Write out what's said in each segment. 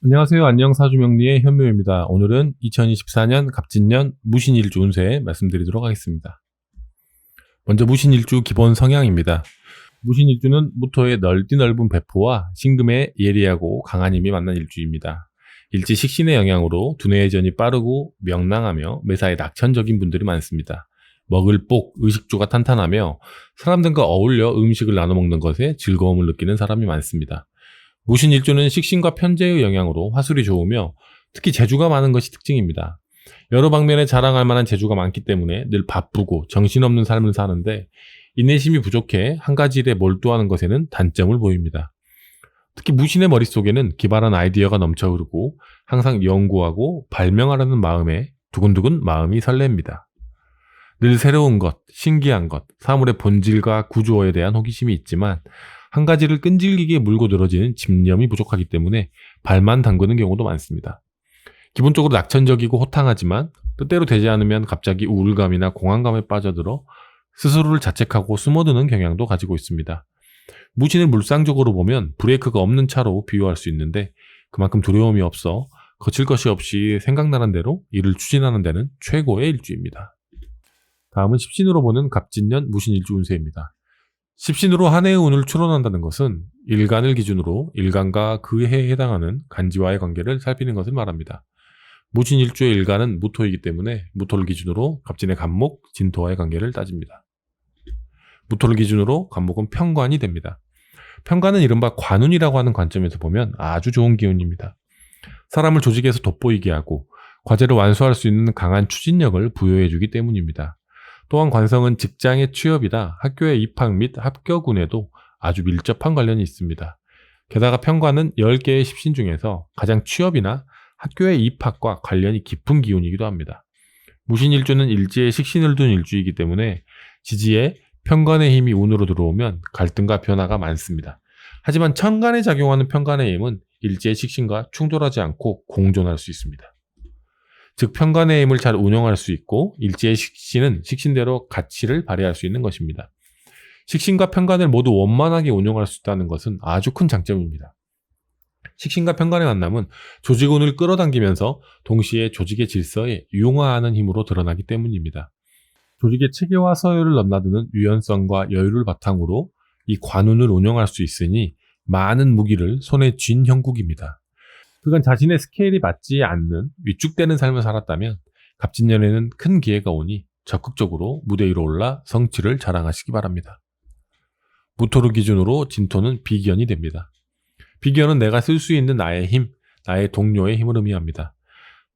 안녕하세요. 안녕사주명리의 현묘입니다. 오늘은 2024년 갑진년 무신일주 운세 말씀드리도록 하겠습니다. 먼저 무신일주 기본 성향입니다. 무신일주는 무토의 넓은 배포와 신금의 예리하고 강한 힘이 만난 일주입니다. 일지 식신의 영향으로 두뇌의 전이 빠르고 명랑하며 매사에 낙천적인 분들이 많습니다. 먹을 복, 의식주가 탄탄하며 사람들과 어울려 음식을 나눠 먹는 것에 즐거움을 느끼는 사람이 많습니다. 무신일주는 식신과 편재의 영향으로 화술이 좋으며 특히 재주가 많은 것이 특징입니다. 여러 방면에 자랑할 만한 재주가 많기 때문에 늘 바쁘고 정신없는 삶을 사는데 인내심이 부족해 한 가지 일에 몰두하는 것에는 단점을 보입니다. 특히 무신의 머릿속에는 기발한 아이디어가 넘쳐 흐르고 항상 연구하고 발명하려는 마음에 두근두근 마음이 설렙니다. 늘 새로운 것, 신기한 것, 사물의 본질과 구조에 대한 호기심이 있지만 한 가지를 끈질기게 물고 늘어지는 집념이 부족하기 때문에 발만 담그는 경우도 많습니다. 기본적으로 낙천적이고 호탕하지만 뜻대로 되지 않으면 갑자기 우울감이나 공황감에 빠져들어 스스로를 자책하고 숨어드는 경향도 가지고 있습니다. 무신을 물상적으로 보면 브레이크가 없는 차로 비유할 수 있는데 그만큼 두려움이 없어 거칠 것이 없이 생각나는 대로 일을 추진하는 데는 최고의 일주입니다. 다음은 십신으로 보는 갑진년 무신일주 운세입니다. 십신으로 한 해의 운을 추론한다는 것은 일간을 기준으로 일간과 그 해에 해당하는 간지와의 관계를 살피는 것을 말합니다. 무신일주의 일간은 무토이기 때문에 무토를 기준으로 갑진의 간목, 진토와의 관계를 따집니다. 무토를 기준으로 간목은 편관이 됩니다. 편관은 이른바 관운이라고 하는 관점에서 보면 아주 좋은 기운입니다. 사람을 조직에서 돋보이게 하고 과제를 완수할 수 있는 강한 추진력을 부여해주기 때문입니다. 또한 관성은 직장의 취업이나 학교의 입학 및 합격운에도 아주 밀접한 관련이 있습니다. 게다가 편관은 10개의 십신 중에서 가장 취업이나 학교의 입학과 관련이 깊은 기운이기도 합니다. 무신일주는 일지에 식신을 둔 일주이기 때문에 지지에 편관의 힘이 운으로 들어오면 갈등과 변화가 많습니다. 하지만 천간에 작용하는 편관의 힘은 일지의 식신과 충돌하지 않고 공존할 수 있습니다. 즉 편관의 힘을 잘 운영할 수 있고 일지의 식신은 식신대로 가치를 발휘할 수 있는 것입니다. 식신과 편관을 모두 원만하게 운용할 수 있다는 것은 아주 큰 장점입니다. 식신과 편관의 만남은 조직운을 끌어당기면서 동시에 조직의 질서에 융화하는 힘으로 드러나기 때문입니다. 조직의 체계와 서열을 넘나드는 유연성과 여유를 바탕으로 이 관운을 운영할 수 있으니 많은 무기를 손에 쥔 형국입니다. 그간 자신의 스케일이 맞지 않는 위축되는 삶을 살았다면 갑진년에는 큰 기회가 오니 적극적으로 무대 위로 올라 성취를 자랑하시기 바랍니다. 무토를 기준으로 진토는 비견이 됩니다. 비견은 내가 쓸 수 있는 나의 힘, 나의 동료의 힘을 의미합니다.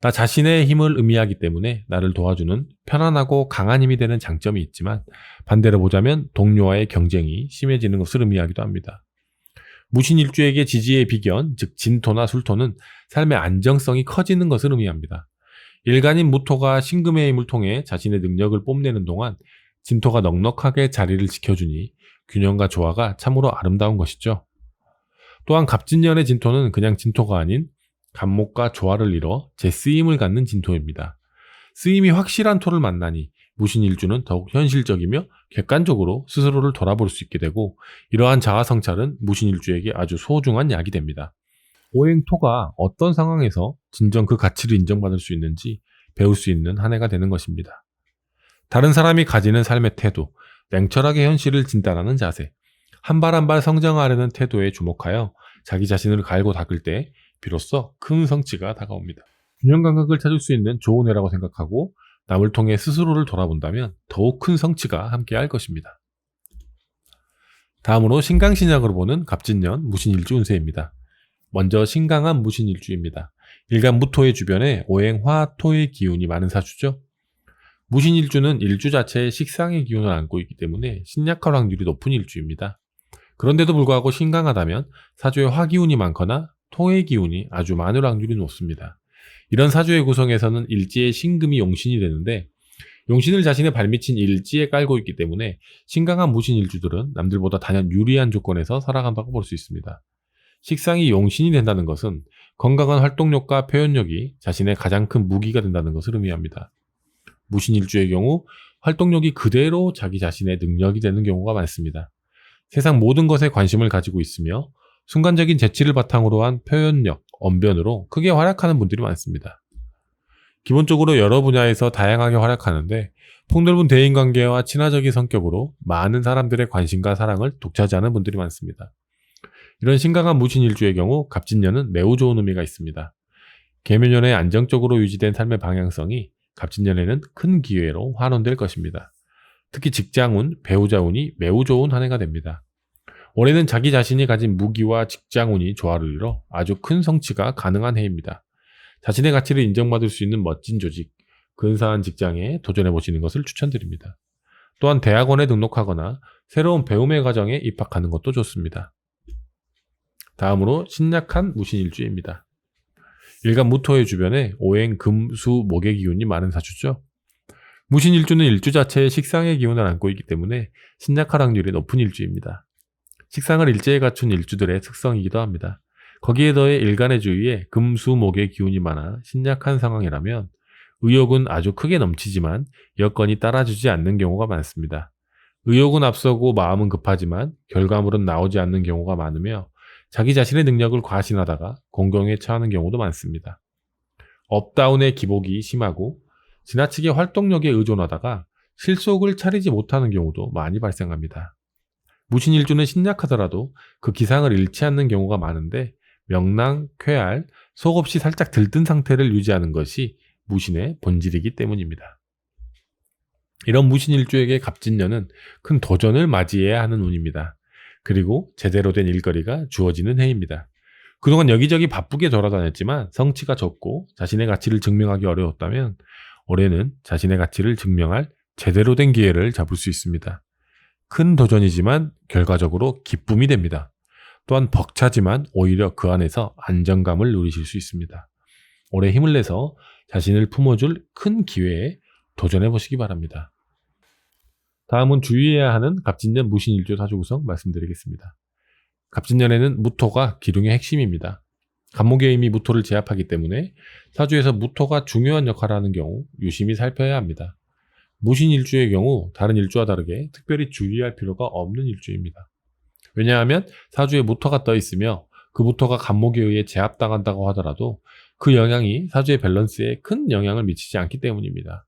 나 자신의 힘을 의미하기 때문에 나를 도와주는 편안하고 강한 힘이 되는 장점이 있지만 반대로 보자면 동료와의 경쟁이 심해지는 것을 의미하기도 합니다. 무신일주에게 지지의 비견, 즉 진토나 술토는 삶의 안정성이 커지는 것을 의미합니다. 일간인 무토가 신금의 힘을 통해 자신의 능력을 뽐내는 동안 진토가 넉넉하게 자리를 지켜주니 균형과 조화가 참으로 아름다운 것이죠. 또한 갑진년의 진토는 그냥 진토가 아닌 간목과 조화를 이뤄 재쓰임을 갖는 진토입니다. 쓰임이 확실한 토를 만나니 무신일주는 더욱 현실적이며 객관적으로 스스로를 돌아볼 수 있게 되고 이러한 자아성찰은 무신일주에게 아주 소중한 약이 됩니다. 오행토가 어떤 상황에서 진정 그 가치를 인정받을 수 있는지 배울 수 있는 한 해가 되는 것입니다. 다른 사람이 가지는 삶의 태도, 냉철하게 현실을 진단하는 자세, 한 발 한 발 성장하려는 태도에 주목하여 자기 자신을 갈고 닦을 때 비로소 큰 성취가 다가옵니다. 균형 감각을 찾을 수 있는 좋은 해라고 생각하고 남을 통해 스스로를 돌아본다면 더욱 큰 성취가 함께할 것입니다. 다음으로 신강신약으로 보는 갑진년 무신일주 운세입니다. 먼저 신강한 무신일주입니다. 일간 무토의 주변에 오행화토의 기운이 많은 사주죠. 무신일주는 일주 자체에 식상의 기운을 안고 있기 때문에 신약할 확률이 높은 일주입니다. 그런데도 불구하고 신강하다면 사주에 화기운이 많거나 토의 기운이 아주 많을 확률이 높습니다. 이런 사주의 구성에서는 일지의 신금이 용신이 되는데 용신을 자신의 발밑인 일지에 깔고 있기 때문에 신강한 무신일주들은 남들보다 단연 유리한 조건에서 살아간다고 볼 수 있습니다. 식상이 용신이 된다는 것은 건강한 활동력과 표현력이 자신의 가장 큰 무기가 된다는 것을 의미합니다. 무신일주의 경우 활동력이 그대로 자기 자신의 능력이 되는 경우가 많습니다. 세상 모든 것에 관심을 가지고 있으며 순간적인 재치를 바탕으로 한 표현력, 언변으로 크게 활약하는 분들이 많습니다. 기본적으로 여러 분야에서 다양하게 활약하는데 폭넓은 대인관계와 친화적인 성격으로 많은 사람들의 관심과 사랑을 독차지하는 분들이 많습니다. 이런 신강한 무신일주의 경우 갑진년은 매우 좋은 의미가 있습니다. 계묘년에 안정적으로 유지된 삶의 방향성이 갑진년에는 큰 기회로 환원될 것입니다. 특히 직장운, 배우자운이 매우 좋은 한 해가 됩니다. 올해는 자기 자신이 가진 무기와 직장운이 조화를 이뤄 아주 큰 성취가 가능한 해입니다. 자신의 가치를 인정받을 수 있는 멋진 조직, 근사한 직장에 도전해보시는 것을 추천드립니다. 또한 대학원에 등록하거나 새로운 배움의 과정에 입학하는 것도 좋습니다. 다음으로 신약한 무신일주입니다. 일간 무토의 주변에 오행, 금, 수, 목의 기운이 많은 사주죠. 무신일주는 일주 자체에 식상의 기운을 안고 있기 때문에 신약할 확률이 높은 일주입니다. 식상을 일제에 갖춘 일주들의 특성이기도 합니다. 거기에 더해 일간의 주위에 금, 수, 목의 기운이 많아 신약한 상황이라면 의욕은 아주 크게 넘치지만 여건이 따라주지 않는 경우가 많습니다. 의욕은 앞서고 마음은 급하지만 결과물은 나오지 않는 경우가 많으며 자기 자신의 능력을 과신하다가 공경에 처하는 경우도 많습니다. 업다운의 기복이 심하고 지나치게 활동력에 의존하다가 실속을 차리지 못하는 경우도 많이 발생합니다. 무신일주는 신약하더라도 그 기상을 잃지 않는 경우가 많은데 명랑, 쾌활, 속 없이 살짝 들뜬 상태를 유지하는 것이 무신의 본질이기 때문입니다. 이런 무신일주에게 갑진년은 큰 도전을 맞이해야 하는 운입니다. 그리고 제대로 된 일거리가 주어지는 해입니다. 그동안 여기저기 바쁘게 돌아다녔지만 성취가 적고 자신의 가치를 증명하기 어려웠다면 올해는 자신의 가치를 증명할 제대로 된 기회를 잡을 수 있습니다. 큰 도전이지만 결과적으로 기쁨이 됩니다. 또한 벅차지만 오히려 그 안에서 안정감을 누리실 수 있습니다. 올해 힘을 내서 자신을 품어줄 큰 기회에 도전해 보시기 바랍니다. 다음은 주의해야 하는 갑진년 무신일주 사주 구성 말씀드리겠습니다. 갑진년에는 무토가 기둥의 핵심입니다. 갑목의 힘이 무토를 제압하기 때문에 사주에서 무토가 중요한 역할을 하는 경우 유심히 살펴야 합니다. 무신일주의 경우 다른 일주와 다르게 특별히 주의할 필요가 없는 일주입니다. 왜냐하면 사주에 무토가 떠 있으며 그 무토가 갑목에 의해 제압당한다고 하더라도 그 영향이 사주의 밸런스에 큰 영향을 미치지 않기 때문입니다.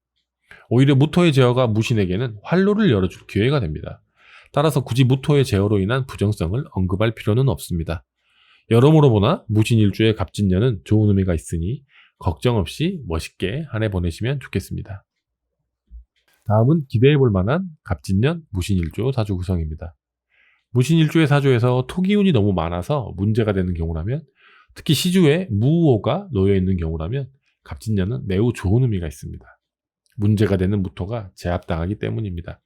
오히려 무토의 제어가 무신에게는 활로를 열어줄 기회가 됩니다. 따라서 굳이 무토의 제어로 인한 부정성을 언급할 필요는 없습니다. 여러모로 보나 무신일주의 갑진년은 좋은 의미가 있으니 걱정 없이 멋있게 한 해 보내시면 좋겠습니다. 다음은 기대해볼 만한 갑진년 무신일주 사주 구성입니다. 무신일주의 사주에서 토기운이 너무 많아서 문제가 되는 경우라면, 특히 시주에 무호가 놓여있는 경우라면 갑진년은 매우 좋은 의미가 있습니다. 문제가 되는 무토가 제압당하기 때문입니다.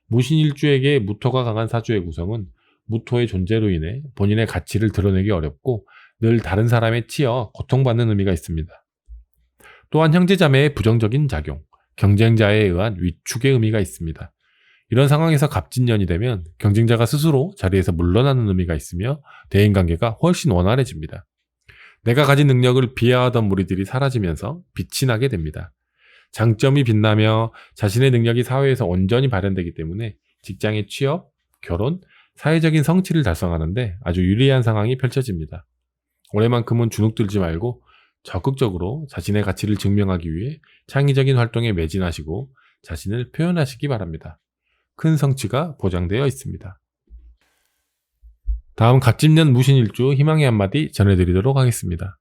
무신일주에게 무토가 강한 사주의 구성은 무토의 존재로 인해 본인의 가치를 드러내기 어렵고 늘 다른 사람에 치여 고통받는 의미가 있습니다. 또한 형제자매의 부정적인 작용, 경쟁자에 의한 위축의 의미가 있습니다. 이런 상황에서 갑진년이 되면 경쟁자가 스스로 자리에서 물러나는 의미가 있으며 대인관계가 훨씬 원활해집니다. 내가 가진 능력을 비하하던 무리들이 사라지면서 빛이 나게 됩니다. 장점이 빛나며 자신의 능력이 사회에서 온전히 발현되기 때문에 직장의 취업, 결혼, 사회적인 성취를 달성하는데 아주 유리한 상황이 펼쳐집니다. 올해만큼은 주눅들지 말고 적극적으로 자신의 가치를 증명하기 위해 창의적인 활동에 매진하시고 자신을 표현하시기 바랍니다. 큰 성취가 보장되어 있습니다. 다음 갑진년 무신일주 희망의 한마디 전해드리도록 하겠습니다.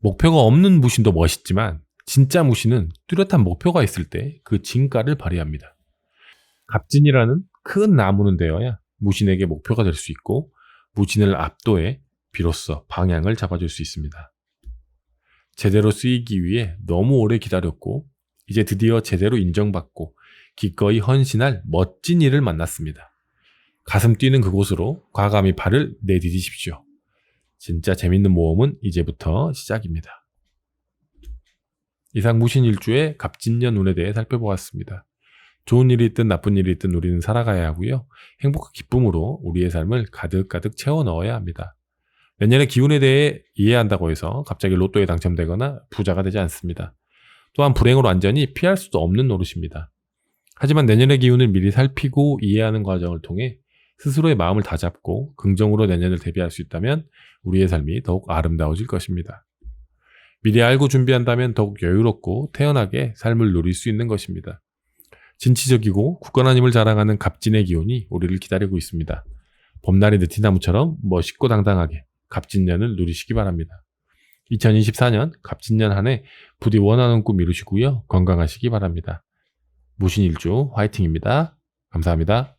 목표가 없는 무신도 멋있지만 진짜 무신은 뚜렷한 목표가 있을 때 그 진가를 발휘합니다. 갑진이라는 큰 나무는 되어야 무신에게 목표가 될 수 있고 무신을 압도해 비로소 방향을 잡아줄 수 있습니다. 제대로 쓰이기 위해 너무 오래 기다렸고 이제 드디어 제대로 인정받고 기꺼이 헌신할 멋진 일을 만났습니다. 가슴 뛰는 그곳으로 과감히 발을 내디디십시오. 진짜 재밌는 모험은 이제부터 시작입니다. 이상 무신일주의 갑진년 운에 대해 살펴보았습니다. 좋은 일이 있든 나쁜 일이 있든 우리는 살아가야 하고요. 행복과 기쁨으로 우리의 삶을 가득가득 채워 넣어야 합니다. 내년의 기운에 대해 이해한다고 해서 갑자기 로또에 당첨되거나 부자가 되지 않습니다. 또한 불행을 완전히 피할 수도 없는 노릇입니다. 하지만 내년의 기운을 미리 살피고 이해하는 과정을 통해 스스로의 마음을 다잡고 긍정으로 내년을 대비할 수 있다면 우리의 삶이 더욱 아름다워질 것입니다. 미리 알고 준비한다면 더욱 여유롭고 태연하게 삶을 누릴 수 있는 것입니다. 진취적이고 굳건한 힘을 자랑하는 갑진의 기운이 우리를 기다리고 있습니다. 봄날의 느티나무처럼 멋있고 당당하게 갑진년을 누리시기 바랍니다. 2024년 갑진년 한 해 부디 원하는 꿈 이루시고요. 건강하시기 바랍니다. 무신일주 화이팅입니다. 감사합니다.